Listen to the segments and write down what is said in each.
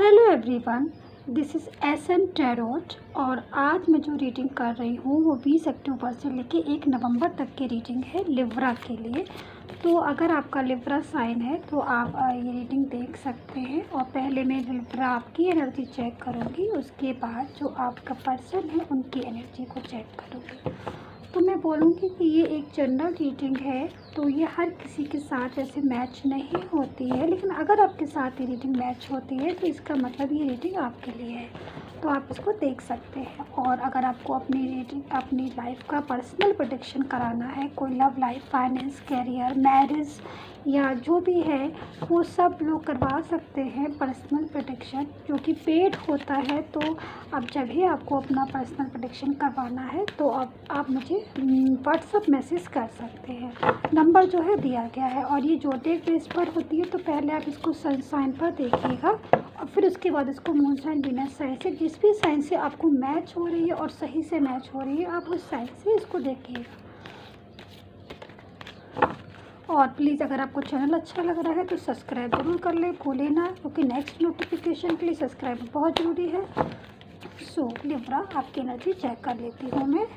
Hello everyone, this is SM tarot और आज मैं जो रीडिंग कर रही हूँ वो 20 अक्टूबर से लेके 1 नवंबर तक की रीडिंग है लिब्रा के लिए। तो अगर आपका लिब्रा साइन है तो आप ये रीडिंग देख सकते हैं। और पहले मैं लिब्रा आपकी एनर्जी चेक करूँगी, उसके बाद जो आपका पर्सन है उनकी एनर्जी को चेक करूँगी। तो मैं बोलूँगी कि ये एक जनरल रीडिंग है, तो ये हर किसी के साथ ऐसे मैच नहीं होती है, लेकिन अगर आपके साथ ये रीडिंग मैच होती है तो इसका मतलब ये रीडिंग आपके लिए है, तो आप इसको देख सकते हैं। और अगर आपको अपनी लाइफ का पर्सनल प्रेडिक्शन कराना है, कोई love life, finance, career, marriage या जो भी है, वो सब लोग करवा सकते हैं पर्सनल प्रेडिक्शन, जो कि पेड होता है। तो अब जब भी आपको अपना पर्सनल प्रेडिक्शन करवाना है तो आप मुझे व्हाट्सअप मैसेज कर सकते हैं, नंबर जो है दिया गया है। और ये जो डे बेस पर होती है, तो पहले आप इसको सन साइन पर देखिएगा और फिर उसके बाद इसको मून साइन, वीनस साइन से, जिस भी साइन से आपको मैच हो रही है और सही से मैच हो रही है, आप उस साइन से इसको देखिएगा। और प्लीज़ अगर आपको चैनल अच्छा लग रहा है तो सब्सक्राइब ज़रूर कर लें, भूलें ना, क्योंकि नेक्स्ट नोटिफिकेशन के लिए सब्सक्राइब बहुत ज़रूरी है। सो लिब्रा आपकी एनर्जी चेक कर लेती हूँ मैं।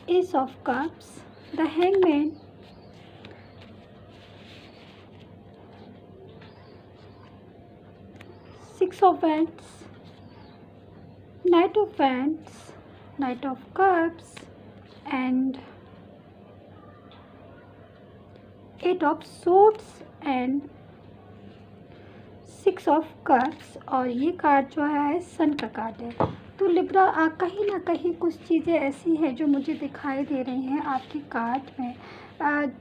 Ace of cups, the hangman, six of wands, knight of wands, knight of cups and eight of swords and six of cups. और ये कार्ड जो है सन का कार्ड है। तो लिब्रा कहीं ना कहीं कुछ चीज़ें ऐसी हैं जो मुझे दिखाई दे रही हैं आपके कार्ड में,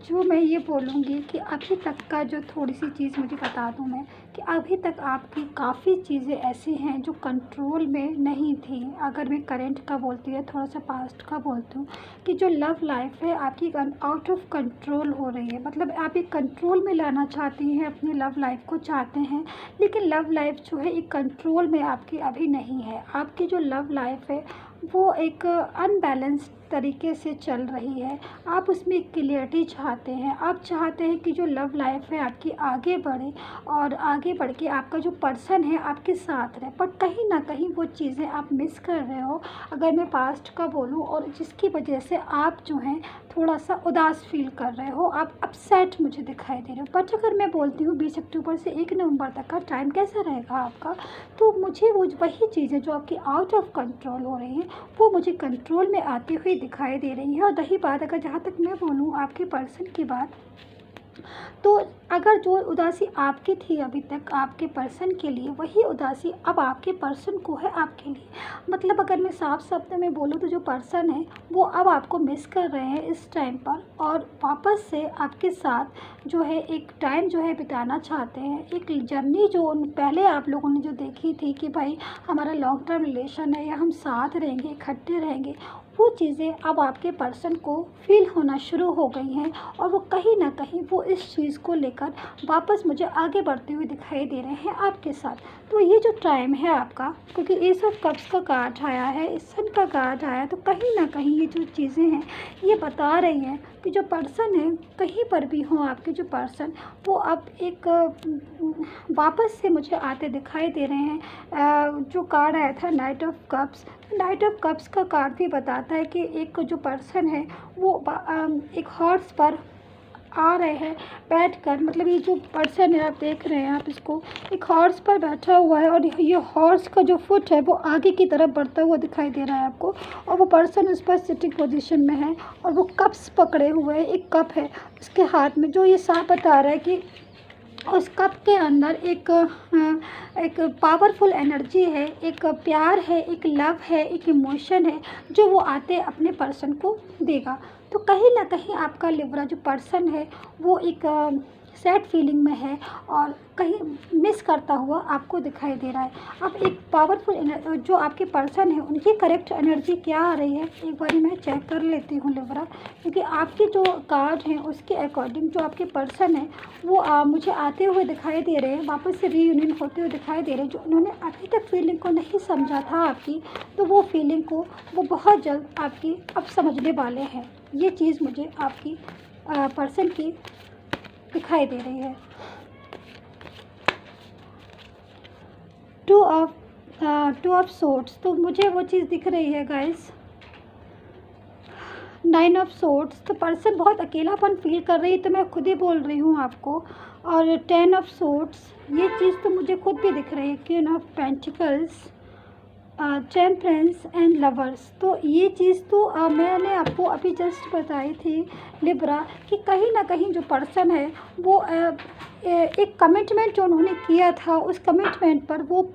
जो मैं ये बोलूँगी कि अभी तक का जो थोड़ी सी चीज़ मुझे बता दूँ मैं, कि अभी तक आपकी काफ़ी चीज़ें ऐसी हैं जो कंट्रोल में नहीं थी। अगर मैं करंट का बोलती है, थोड़ा सा पास्ट का बोलती हूँ, कि जो लव लाइफ है आपकी आउट ऑफ कंट्रोल हो रही है। मतलब आप एक कंट्रोल में लाना चाहती हैं, अपनी लव लाइफ को चाहते हैं, लेकिन लव लाइफ जो है एक कंट्रोल में आपकी अभी नहीं है। आपकी जो लव लाइफ है वो एक अनबैलेंस्ड तरीके से चल रही है। आप उसमें क्लियरिटी चाहते हैं, आप चाहते हैं कि जो लव लाइफ है आपकी आगे बढ़े और आगे बढ़ के आपका जो पर्सन है आपके साथ रहे, पर कहीं ना कहीं वो चीज़ें आप मिस कर रहे हो, अगर मैं पास्ट का बोलूँ, और जिसकी वजह से आप जो हैं थोड़ा सा उदास फील कर रहे हो, आप अपसेट मुझे दिखाई दे रहे हो। बट अगर मैं बोलती हूँ 20 अक्टूबर से 1 नवंबर तक का टाइम कैसा रहेगा आपका, तो मुझे वो वही चीज़ें जो आपकी आउट ऑफ कंट्रोल हो रही हैं वो मुझे कंट्रोल में आती हुई दिखाई दे रही है। और रही बात, अगर जहाँ तक मैं बोलूँ आपके पर्सन की बात, तो अगर जो उदासी आपकी थी अभी तक आपके पर्सन के लिए, वही उदासी अब आपके पर्सन को है आपके लिए। मतलब अगर मैं साफ शब्द में बोलूँ तो जो पर्सन है वो अब आपको मिस कर रहे हैं इस टाइम पर, और वापस से आपके साथ जो है एक टाइम जो है बिताना चाहते हैं। एक जर्नी जो पहले आप लोगों ने जो देखी थी कि भाई हमारा लॉन्ग टर्म रिलेशन है या हम साथ रहेंगे, इकट्ठे रहेंगे, वो चीज़ें अब आपके पर्सन को फील होना शुरू हो गई हैं। और वो कहीं ना कहीं वो इस चीज़ को लेकर वापस मुझे आगे बढ़ते हुए दिखाई दे रहे हैं आपके साथ। तो ये जो टाइम है आपका, क्योंकि एस ऑफ कप्स का कार्ड आया है, सन का कार्ड आया, तो कहीं ना कहीं ये जो चीज़ें हैं ये बता रही हैं कि जो पर्सन है कहीं पर भी हो आपके जो पर्सन, वो अब एक वापस से मुझे आते दिखाई दे रहे हैं। जो कार्ड आया था night of cups, night of cups का कार्ड भी बताता है कि एक जो पर्सन है वो एक हॉर्स पर आ रहे हैं बैठकर। मतलब ये जो पर्सन है आप देख रहे हैं, आप इसको एक हॉर्स पर बैठा हुआ है और ये हॉर्स का जो फुट है वो आगे की तरफ बढ़ता हुआ दिखाई दे रहा है आपको, और वो पर्सन उस पर सिटिंग पोजीशन में है और वो कप्स पकड़े हुए है, एक कप है उसके हाथ में, जो ये साफ बता रहा है कि उस कप के अंदर एक पावरफुल एनर्जी है, एक प्यार है, एक लव है, एक इमोशन है, जो वो आते अपने पर्सन को देगा। तो कहीं ना कहीं आपका लिब्रा जो पर्सन है वो एक सैड फीलिंग में है और कहीं मिस करता हुआ आपको दिखाई दे रहा है। अब एक पावरफुल जो आपके पर्सन है उनकी करेक्ट एनर्जी क्या आ रही है, एक बार मैं चेक कर लेती हूँ लिब्रा, क्योंकि आपके जो कार्ड हैं उसके अकॉर्डिंग जो आपके पर्सन है वो मुझे आते हुए दिखाई दे रहे हैं, वापस से रीयूनियन होते हुए दिखाई दे रहे हैं। जो उन्होंने अभी तक फीलिंग को नहीं समझा था आपकी, तो वो फीलिंग को वो बहुत जल्द आपकी अब समझने वाले हैं। ये चीज़ मुझे आपकी पर्सन की दिखाई दे रही है। टू ऑफ सोर्ड्स, तो मुझे वो चीज़ दिख रही है गाइस। 9 ऑफ सोर्ड्स, तो पर्सन बहुत अकेलापन फील कर रही है, तो मैं खुद ही बोल रही हूँ आपको। और 10 ऑफ सोर्ड्स, ये चीज़ तो मुझे खुद भी दिख रही है। Queen of pentacles, temperance and lovers, तो ये चीज़ तो मैंने आपको अभी जस्ट बताई थी लिब्रा, कि कहीं ना कहीं जो पर्सन है वो एक कमिटमेंट जो उन्होंने किया था, उस कमिटमेंट पर वो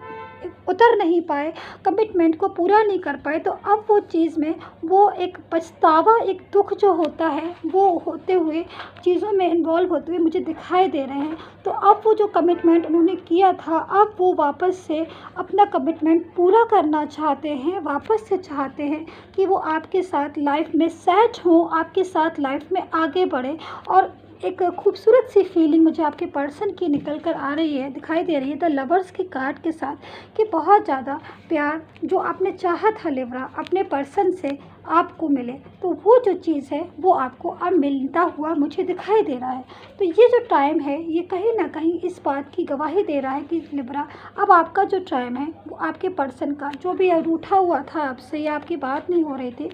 उतर नहीं पाए, कमिटमेंट को पूरा नहीं कर पाए। तो अब वो चीज़ में वो एक पछतावा, एक दुख जो होता है वो होते हुए, चीज़ों में इन्वॉल्व होते हुए मुझे दिखाई दे रहे हैं। तो अब वो जो कमिटमेंट उन्होंने किया था, अब वो वापस से अपना कमिटमेंट पूरा करना चाहते हैं, वापस से चाहते हैं कि वो आपके साथ लाइफ में सेट हों, आपके साथ लाइफ में आगे बढ़े। और एक खूबसूरत सी फीलिंग मुझे आपके पर्सन की निकल कर आ रही है, दिखाई दे रही है द लवर्स की कार्ड के साथ, कि बहुत ज़्यादा प्यार जो आपने चाहा था लिब्रा अपने पर्सन से आपको मिले, तो वो जो चीज़ है वो आपको अब मिलता हुआ मुझे दिखाई दे रहा है। तो ये जो टाइम है ये कहीं ना कहीं इस बात की गवाही दे रहा है कि लिब्रा, अब आपका जो टाइम है वो आपके पर्सन का जो भी रूठा हुआ था आपसे या आपकी बात नहीं हो रही थी,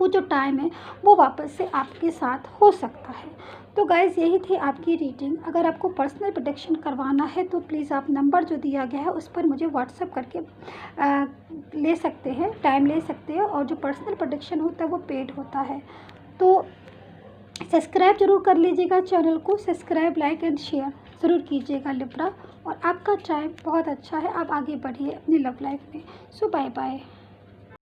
वो जो टाइम है वो वापस से आपके साथ हो सकता है। तो गाइज़ यही थी आपकी रीडिंग। अगर आपको पर्सनल प्रोटेक्शन करवाना है तो प्लीज़ आप नंबर जो दिया गया है उस पर मुझे व्हाट्सअप करके ले सकते हैं, टाइम ले सकते हैं। और जो पर्सनल प्रोटेक्शन होता है वो पेड होता है। तो सब्सक्राइब ज़रूर कर लीजिएगा चैनल को, सब्सक्राइब, लाइक एंड शेयर ज़रूर कीजिएगा लिब्रा। और आपका टाइम बहुत अच्छा है, आप आगे बढ़िए अपनी लव लाइफ में। सो बाय बाय।